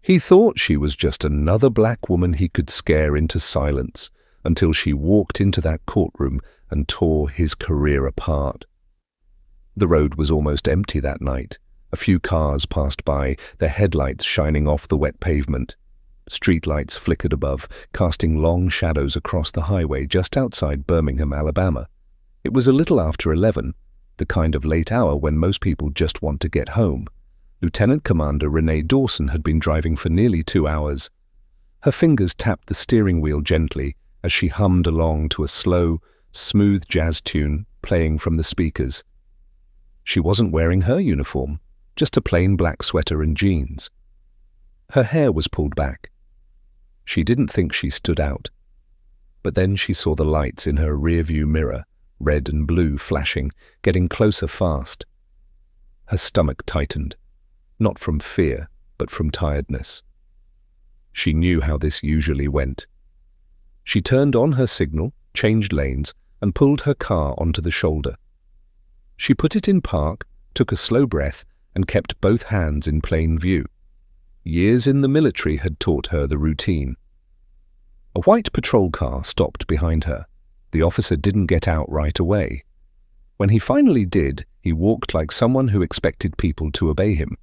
He thought she was just another black woman he could scare into silence until she walked into that courtroom and tore his career apart. The road was almost empty that night. A few cars passed by, their headlights shining off the wet pavement. Streetlights flickered above, casting long shadows across the highway just outside Birmingham, Alabama. It was a little after 11, the kind of late hour when most people just want to get home. Lieutenant Commander Renee Dawson had been driving for nearly 2 hours. Her fingers tapped the steering wheel gently as she hummed along to a slow, smooth jazz tune playing from the speakers. She wasn't wearing her uniform, just a plain black sweater and jeans. Her hair was pulled back. She didn't think she stood out. But then she saw the lights in her rearview mirror, red and blue flashing, getting closer fast. Her stomach tightened, not from fear, but from tiredness. She knew how this usually went. She turned on her signal, changed lanes, and pulled her car onto the shoulder. She put it in park, took a slow breath, and kept both hands in plain view. Years in the military had taught her the routine. A white patrol car stopped behind her. The officer didn't get out right away. When he finally did, he walked like someone who expected people to obey him.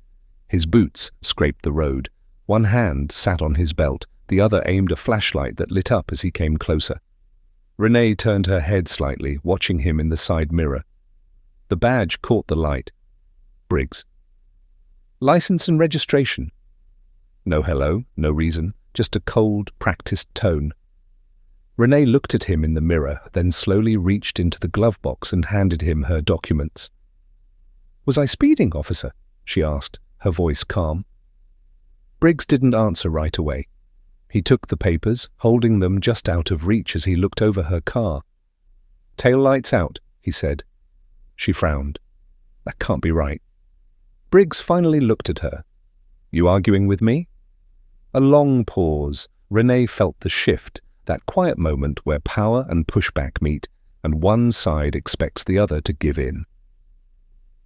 His boots scraped the road. One hand sat on his belt, the other aimed a flashlight that lit up as he came closer. Renee turned her head slightly, watching him in the side mirror. The badge caught the light. Briggs. License and registration. No hello, no reason, just a cold, practiced tone. Renee looked at him in the mirror, then slowly reached into the glove box and handed him her documents. Was I speeding, officer? She asked, her voice calm. Briggs didn't answer right away. He took the papers, holding them just out of reach as he looked over her car. Taillights out, he said. She frowned. That can't be right. Briggs finally looked at her. You arguing with me? A long pause. Renee felt the shift, that quiet moment where power and pushback meet, and one side expects the other to give in.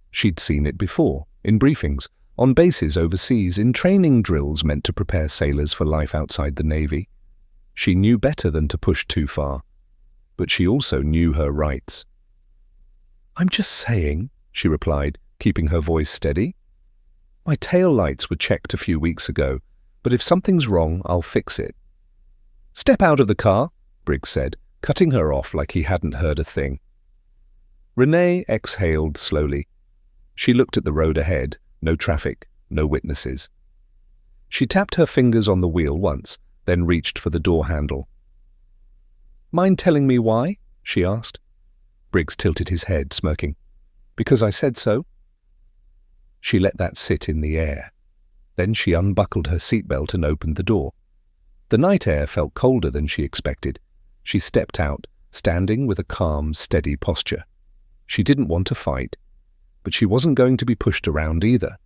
She'd seen it before, in briefings, on bases overseas, in training drills meant to prepare sailors for life outside the Navy. She knew better than to push too far, but she also knew her rights. I'm just saying, she replied, keeping her voice steady. My tail lights were checked a few weeks ago, but if something's wrong, I'll fix it. Step out of the car, Briggs said, cutting her off like he hadn't heard a thing. Renee exhaled slowly. She looked at the road ahead, no traffic, no witnesses. She tapped her fingers on the wheel once, then reached for the door handle. Mind telling me why? She asked. Briggs tilted his head, smirking. Because I said so. She let that sit in the air. Then she unbuckled her seatbelt and opened the door. The night air felt colder than she expected. She stepped out, standing with a calm, steady posture. She didn't want to fight, but she wasn't going to be pushed around either.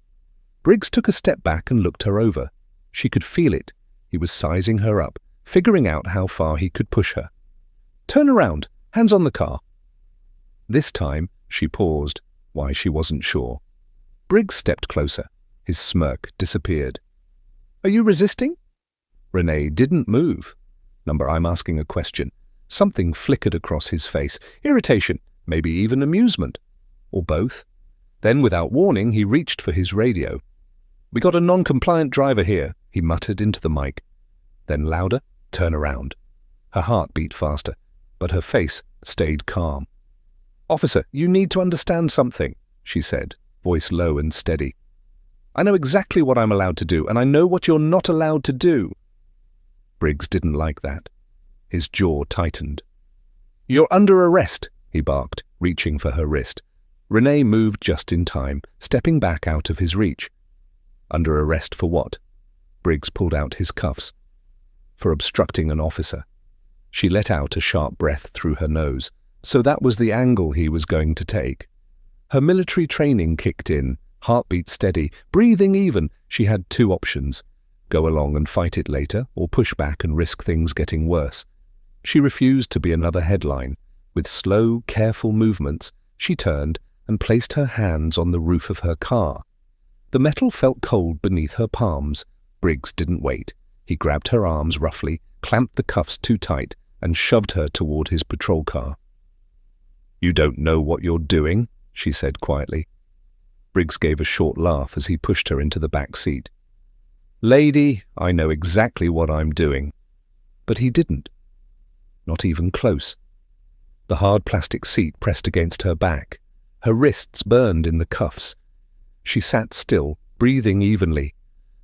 Briggs took a step back and looked her over. She could feel it. He was sizing her up, figuring out how far he could push her. Turn around, hands on the car. This time, she paused, why she wasn't sure. Briggs stepped closer. His smirk disappeared. Are you resisting? Renee didn't move. I'm asking a question. Something flickered across his face. Irritation, maybe even amusement. Or both. Then, without warning, he reached for his radio. We got a non-compliant driver here, he muttered into the mic. Then louder, turn around. Her heart beat faster, but her face stayed calm. Officer, you need to understand something, she said, voice low and steady. I know exactly what I'm allowed to do, and I know what you're not allowed to do. Briggs didn't like that. His jaw tightened. You're under arrest, he barked, reaching for her wrist. Renee moved just in time, stepping back out of his reach. Under arrest for what? Briggs pulled out his cuffs. For obstructing an officer. She let out a sharp breath through her nose. So that was the angle he was going to take. Her military training kicked in, heartbeat steady, breathing even. She had two options. Go along and fight it later, or push back and risk things getting worse. She refused to be another headline. With slow, careful movements, she turned and placed her hands on the roof of her car. The metal felt cold beneath her palms, Briggs didn't wait. He grabbed her arms roughly, clamped the cuffs too tight, and shoved her toward his patrol car. "You don't know what you're doing," she said quietly. Briggs gave a short laugh as he pushed her into the back seat. "Lady, I know exactly what I'm doing." But he didn't. Not even close. The hard plastic seat pressed against her back. Her wrists burned in the cuffs. She sat still, breathing evenly.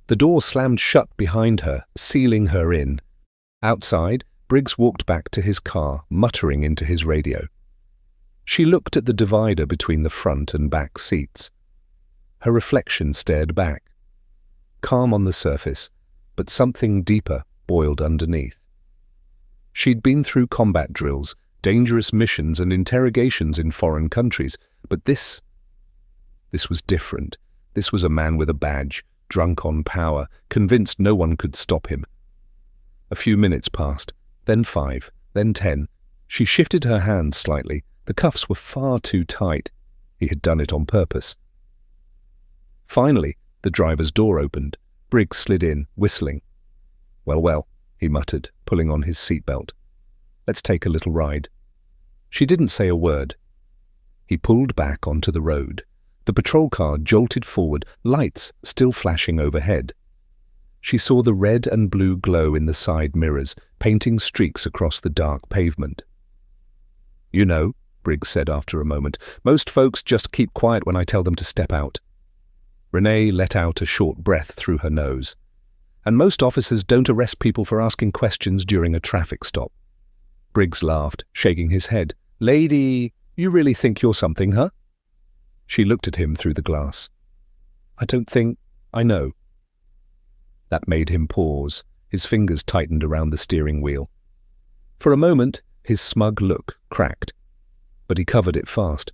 The door slammed shut behind her, sealing her in. Outside, Briggs walked back to his car, muttering into his radio. She looked at the divider between the front and back seats. Her reflection stared back. Calm on the surface, but something deeper boiled underneath. She'd been through combat drills, dangerous missions and interrogations in foreign countries, but this was different. This was a man with a badge, drunk on power, convinced no one could stop him. A few minutes passed, then 5, then 10. She shifted her hands slightly. The cuffs were far too tight. He had done it on purpose. Finally, the driver's door opened. Briggs slid in, whistling. "Well, well," he muttered, pulling on his seatbelt. "Let's take a little ride." She didn't say a word. He pulled back onto the road. The patrol car jolted forward, lights still flashing overhead. She saw the red and blue glow in the side mirrors, painting streaks across the dark pavement. "You know," Briggs said after a moment, "most folks just keep quiet when I tell them to step out." Renee let out a short breath through her nose. "And most officers don't arrest people for asking questions during a traffic stop." Briggs laughed, shaking his head. "Lady, you really think you're something, huh?" She looked at him through the glass. "I don't think I know." That made him pause. His fingers tightened around the steering wheel. For a moment, his smug look cracked, but he covered it fast.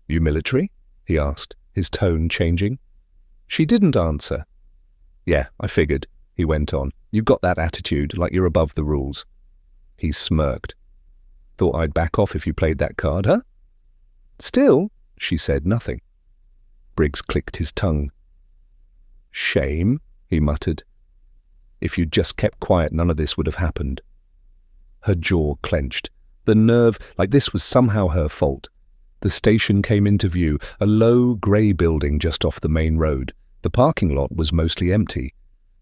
"You military?" he asked, his tone changing. She didn't answer. "Yeah, I figured," he went on. "You've got that attitude, like you're above the rules." He smirked. "Thought I'd back off if you played that card, huh?" "Still," she said nothing. Briggs clicked his tongue. "Shame," he muttered. "If you'd just kept quiet, none of this would have happened." Her jaw clenched. The nerve, like this was somehow her fault. The station came into view, a low, grey building just off the main road. The parking lot was mostly empty.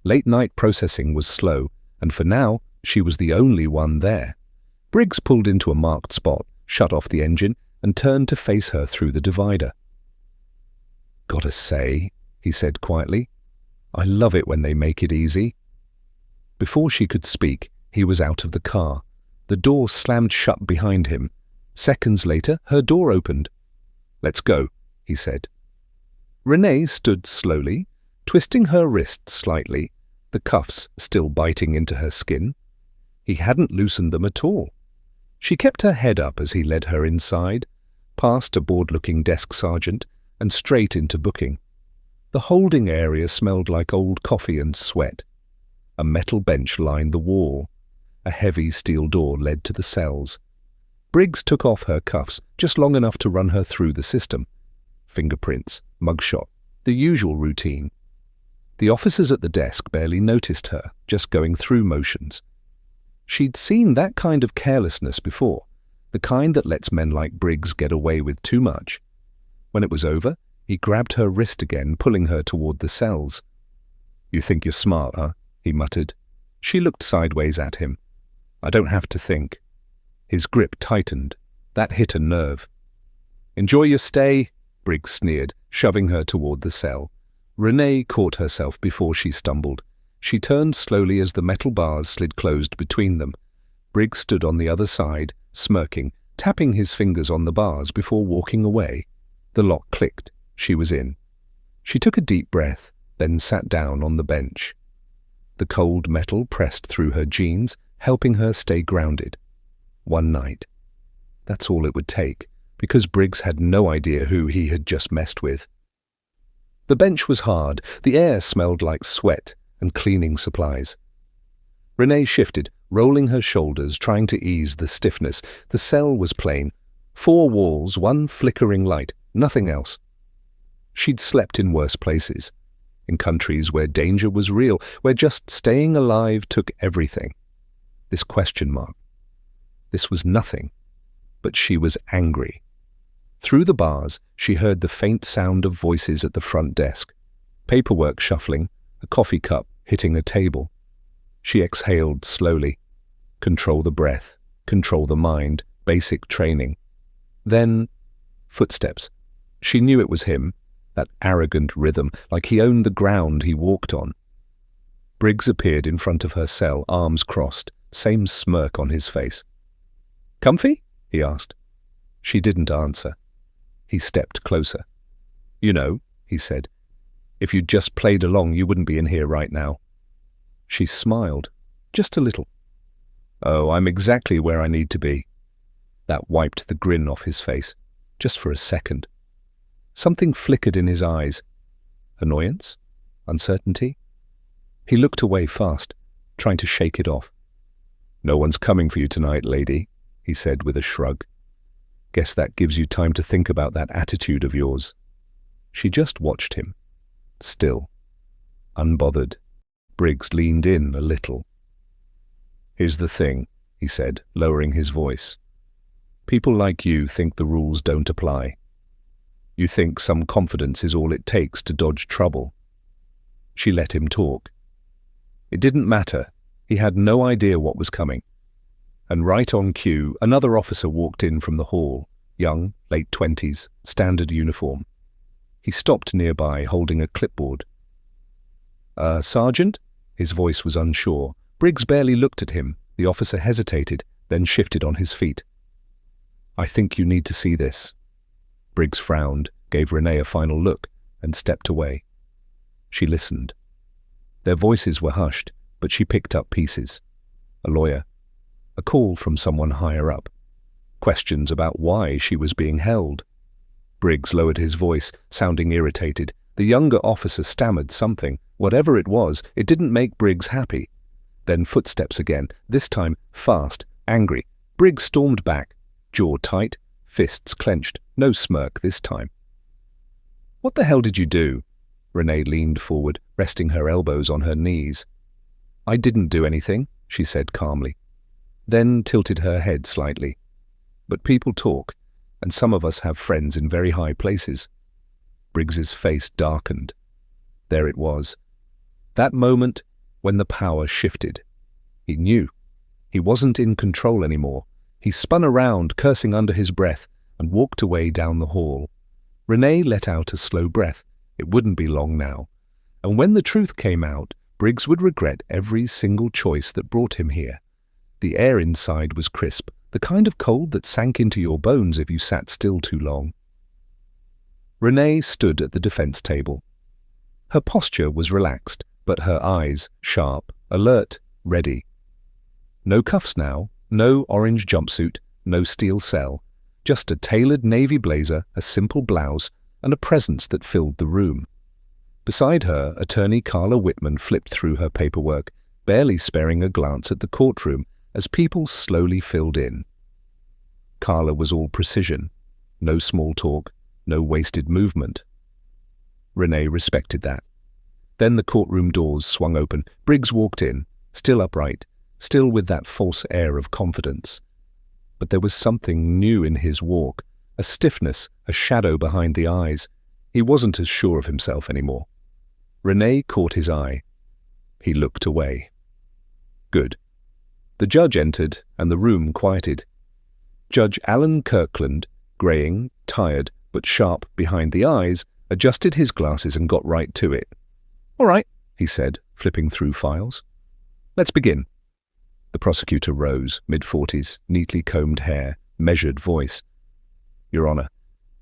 Late-night processing was slow, and for now, she was the only one there. Briggs pulled into a marked spot, shut off the engine, and turned to face her through the divider. "Gotta say," he said quietly, "I love it when they make it easy." Before she could speak, he was out of the car. The door slammed shut behind him. Seconds later, her door opened. "Let's go," he said. Renee stood slowly, twisting her wrists slightly, the cuffs still biting into her skin. He hadn't loosened them at all. She kept her head up as he led her inside, past a bored-looking desk sergeant, and straight into booking. The holding area smelled like old coffee and sweat. A metal bench lined the wall. A heavy steel door led to the cells. Briggs took off her cuffs, just long enough to run her through the system. Fingerprints, mugshot, the usual routine. The officers at the desk barely noticed her, just going through motions. She'd seen that kind of carelessness before, the kind that lets men like Briggs get away with too much. When it was over, he grabbed her wrist again, pulling her toward the cells. "You think you're smart, huh?" he muttered. She looked sideways at him. "I don't have to think." His grip tightened. That hit a nerve. "Enjoy your stay," Briggs sneered, shoving her toward the cell. Renee caught herself before she stumbled. She turned slowly as the metal bars slid closed between them. Briggs stood on the other side, smirking, tapping his fingers on the bars before walking away. The lock clicked. She was in. She took a deep breath, then sat down on the bench. The cold metal pressed through her jeans, helping her stay grounded. One night. That's all it would take, because Briggs had no idea who he had just messed with. The bench was hard. The air smelled like sweat and cleaning supplies. Renee shifted, rolling her shoulders, trying to ease the stiffness. The cell was plain. 4 walls, 1 flickering light, nothing else. She'd slept in worse places. in countries where danger was real, where just staying alive took everything. This question mark. This was nothing, but she was angry. Through the bars, she heard the faint sound of voices at the front desk, paperwork shuffling, a coffee cup hitting a table. She exhaled slowly. Control the breath, control the mind, basic training. Then, footsteps. She knew it was him, that arrogant rhythm, like he owned the ground he walked on. Briggs appeared in front of her cell, arms crossed, same smirk on his face. "Comfy?" he asked. She didn't answer. He stepped closer. "You know," he said, "if you'd just played along, you wouldn't be in here right now." She smiled, just a little. "Oh, I'm exactly where I need to be." That wiped the grin off his face, just for a second. Something flickered in his eyes. Annoyance? Uncertainty? He looked away fast, trying to shake it off. "No one's coming for you tonight, lady," he said with a shrug. "Guess that gives you time to think about that attitude of yours." She just watched him, still, unbothered. Briggs leaned in a little. "Here's the thing," he said, lowering his voice. "People like you think the rules don't apply. You think some confidence is all it takes to dodge trouble." She let him talk. It didn't matter. He had no idea what was coming. And right on cue, another officer walked in from the hall, young, late 20s, standard uniform. He stopped nearby, holding a clipboard. Sergeant?" His voice was unsure. Briggs barely looked at him. The officer hesitated, then shifted on his feet. "I think you need to see this." Briggs frowned, gave Renee a final look, and stepped away. She listened. Their voices were hushed, but she picked up pieces. A lawyer. A call from someone higher up. Questions about why she was being held. Briggs lowered his voice, sounding irritated. The younger officer stammered something. Whatever it was, it didn't make Briggs happy. Then footsteps again, this time fast, angry. Briggs stormed back, jaw tight, fists clenched. No smirk this time. "What the hell did you do?" Renee leaned forward, resting her elbows on her knees. "I didn't do anything," she said calmly. Then tilted her head slightly. "But people talk, and some of us have friends in very high places." Briggs's face darkened. There it was. That moment when the power shifted. He knew. He wasn't in control anymore. He spun around, cursing under his breath, and walked away down the hall. Renee let out a slow breath. It wouldn't be long now. And when the truth came out, Briggs would regret every single choice that brought him here. The air inside was crisp, the kind of cold that sank into your bones if you sat still too long. Renee stood at the defense table. Her posture was relaxed, but her eyes sharp, alert, ready. No cuffs now, no orange jumpsuit, no steel cell, just a tailored navy blazer, a simple blouse, and a presence that filled the room. Beside her, attorney Carla Whitman flipped through her paperwork, barely sparing a glance at the courtroom as people slowly filled in. Carla was all precision, no small talk, no wasted movement. Renee respected that. Then the courtroom doors swung open. Briggs walked in, still upright, still with that false air of confidence. But there was something new in his walk, a stiffness, a shadow behind the eyes. He wasn't as sure of himself anymore. Renee caught his eye. He looked away. Good. The judge entered, and the room quieted. Judge Alan Kirkland, graying, tired, but sharp behind the eyes, adjusted his glasses and got right to it. "All right," he said, flipping through files. "Let's begin." The prosecutor rose, mid-40s, neatly combed hair, measured voice. "Your Honor,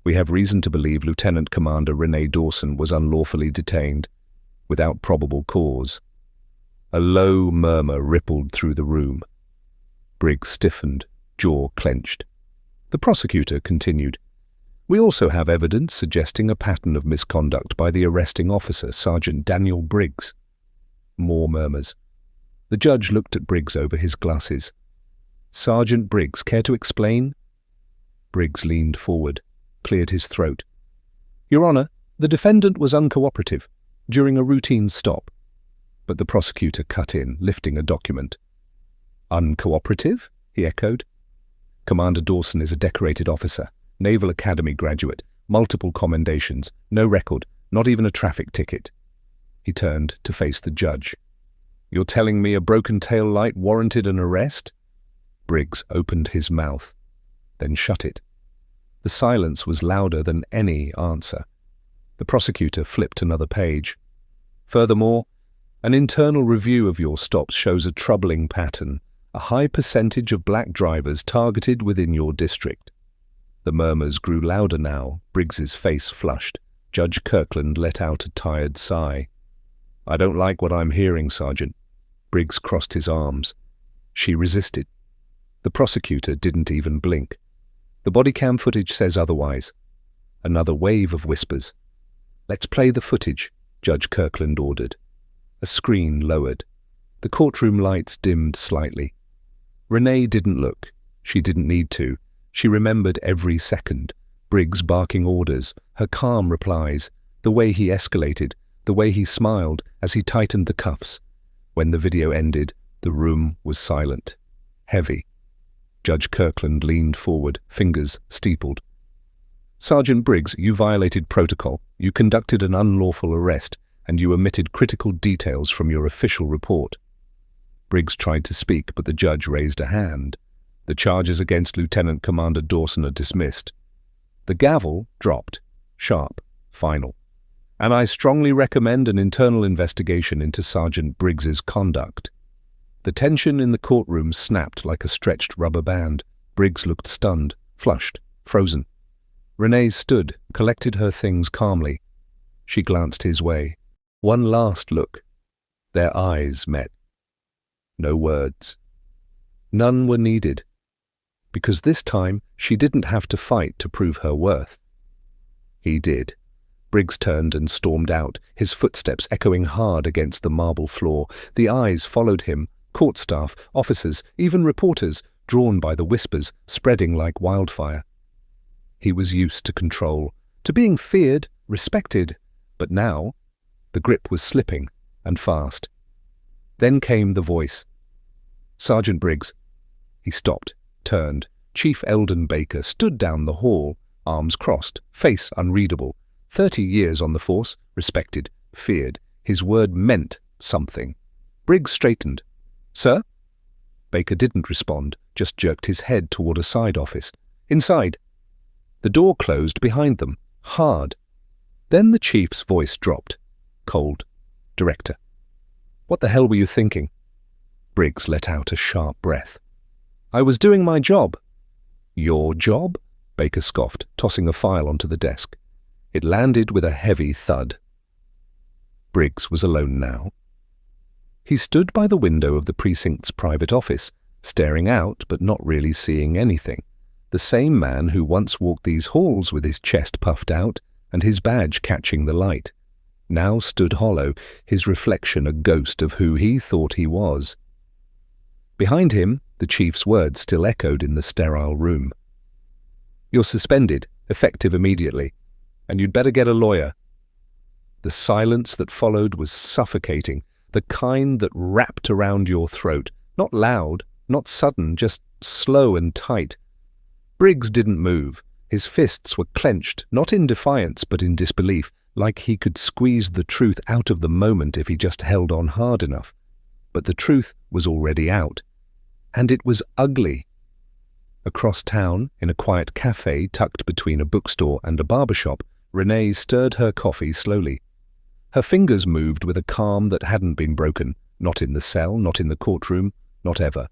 we have reason to believe Lieutenant Commander Renee Dawson was unlawfully detained, without probable cause." A low murmur rippled through the room. Briggs stiffened, jaw clenched. The prosecutor continued. "We also have evidence suggesting a pattern of misconduct by the arresting officer, Sergeant Daniel Briggs." More murmurs. The judge looked at Briggs over his glasses. "Sergeant Briggs, care to explain?" Briggs leaned forward, cleared his throat. "Your Honor, the defendant was uncooperative. during a routine stop. But the prosecutor cut in, lifting a document. "Uncooperative?" he echoed. "Commander Dawson is a decorated officer, Naval Academy graduate, multiple commendations, no record, not even a traffic ticket." He turned to face the judge. "You're telling me a broken tail light warranted an arrest?" Briggs opened his mouth, then shut it. The silence was louder than any answer. The prosecutor flipped another page. "Furthermore, an internal review of your stops shows a troubling pattern, a high percentage of black drivers targeted within your district." The murmurs grew louder now. Briggs's face flushed. Judge Kirkland let out a tired sigh. "I don't like what I'm hearing, Sergeant." Briggs crossed his arms. She resisted. The prosecutor didn't even blink. "The body cam footage says otherwise." Another wave of whispers. "Let's play the footage," Judge Kirkland ordered. A screen lowered. The courtroom lights dimmed slightly. Renee didn't look. She didn't need to. She remembered every second. Briggs barking orders, her calm replies, the way he escalated, the way he smiled as he tightened the cuffs. When the video ended, the room was silent, heavy. Judge Kirkland leaned forward, fingers steepled. "Sergeant Briggs, you violated protocol. You conducted an unlawful arrest, and you omitted critical details from your official report." Briggs tried to speak, but the judge raised a hand. "The charges against Lieutenant Commander Dawson are dismissed." The gavel dropped, sharp, final. "And I strongly recommend an internal investigation into Sergeant Briggs's conduct." The tension in the courtroom snapped like a stretched rubber band. Briggs looked stunned, flushed, frozen. Renee stood, collected her things calmly. She glanced his way. One last look. Their eyes met. No words. None were needed. Because this time she didn't have to fight to prove her worth. He did. Briggs turned and stormed out, his footsteps echoing hard against the marble floor. The eyes followed him, court staff, officers, even reporters, drawn by the whispers, spreading like wildfire. He was used to control, to being feared, respected, but now the grip was slipping, and fast. Then came the voice. "Sergeant Briggs." He stopped, turned. Chief Eldon Baker stood down the hall, arms crossed, face unreadable. 30 years on the force, respected, feared. His word meant something. Briggs straightened. "Sir?" Baker didn't respond, just jerked his head toward a side office. "Inside." The door closed behind them, hard. Then the chief's voice dropped, cold. "Director." "What the hell were you thinking?" Briggs let out a sharp breath. "I was doing my job." "Your job?" Baker scoffed, tossing a file onto the desk. It landed with a heavy thud. Briggs was alone now. He stood by the window of the precinct's private office, staring out but not really seeing anything. The same man who once walked these halls with his chest puffed out and his badge catching the light, now stood hollow, his reflection a ghost of who he thought he was. Behind him, the chief's words still echoed in the sterile room. "You're suspended, effective immediately, and you'd better get a lawyer." The silence that followed was suffocating, the kind that wrapped around your throat, not loud, not sudden, just slow and tight. Briggs didn't move. His fists were clenched, not in defiance but in disbelief, like he could squeeze the truth out of the moment if he just held on hard enough. But the truth was already out. And it was ugly. Across town, in a quiet cafe tucked between a bookstore and a barbershop, Renee stirred her coffee slowly. Her fingers moved with a calm that hadn't been broken, not in the cell, not in the courtroom, not ever.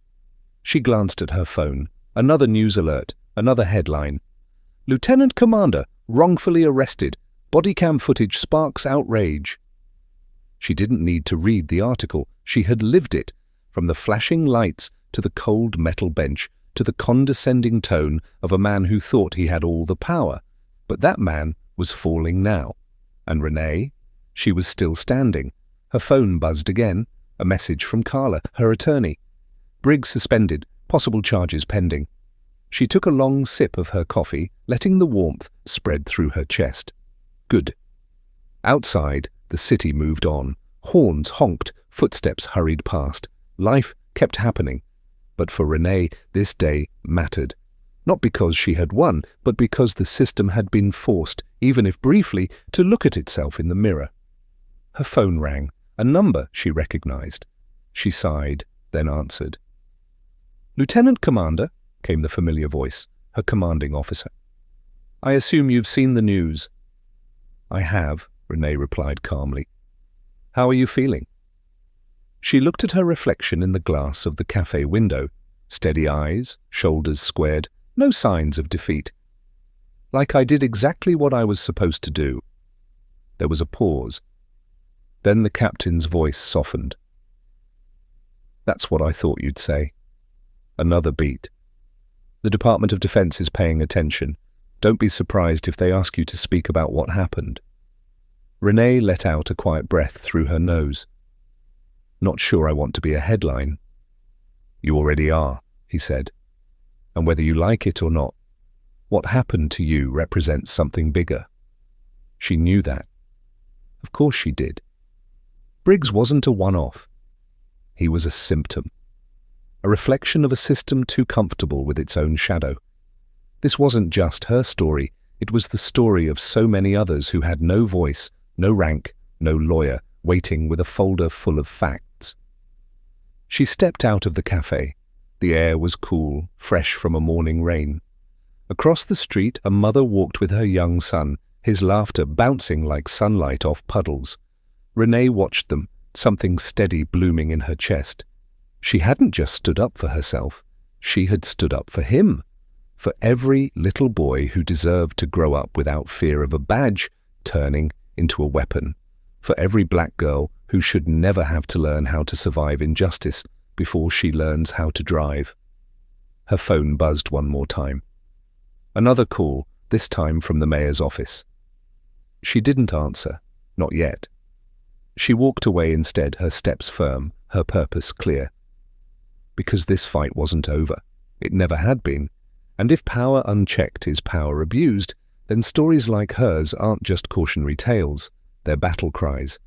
She glanced at her phone. Another news alert, another headline. "Lieutenant Commander, wrongfully arrested. Bodycam footage sparks outrage." She didn't need to read the article. She had lived it, from the flashing lights to the cold metal bench, to the condescending tone of a man who thought he had all the power. But that man was falling now. And Renee? She was still standing. Her phone buzzed again. A message from Carla, her attorney. Briggs suspended, possible charges pending. She took a long sip of her coffee, letting the warmth spread through her chest. Good. Outside, The city moved on. Horns honked, footsteps hurried past. Life kept happening. But for Renee, this day mattered. Not because she had won, but because the system had been forced, even if briefly, to look at itself in the mirror. Her phone rang, a number she recognized. She sighed, then answered. "Lieutenant Commander," came the familiar voice, her commanding officer. "I assume you've seen the news." "I have," Renee replied calmly. "How are you feeling?" She looked at her reflection in the glass of the cafe window. Steady eyes, shoulders squared, no signs of defeat. "Like I did exactly what I was supposed to do." There was a pause. Then the captain's voice softened. "That's what I thought you'd say." Another beat. "The Department of Defense is paying attention. Don't be surprised if they ask you to speak about what happened." Renee let out a quiet breath through her nose. "Not sure I want to be a headline." "You already are," he said. "And whether you like it or not, what happened to you represents something bigger." She knew that. Of course she did. Briggs wasn't a one-off. He was a symptom. A reflection of a system too comfortable with its own shadow. This wasn't just her story, it was the story of so many others who had no voice, no rank, no lawyer, waiting with a folder full of facts. She stepped out of the cafe. The air was cool, fresh from a morning rain. Across the street, a mother walked with her young son, his laughter bouncing like sunlight off puddles. Renee watched them, something steady blooming in her chest. She hadn't just stood up for herself. She had stood up for him. For every little boy who deserved to grow up without fear of a badge turning into a weapon. For every black girl who should never have to learn how to survive injustice before she learns how to drive. Her phone buzzed one more time. Another call, this time from the mayor's office. She didn't answer, not yet. She walked away instead, her steps firm, her purpose clear. Because this fight wasn't over. It never had been. And if power unchecked is power abused, then stories like hers aren't just cautionary tales, they're battle cries.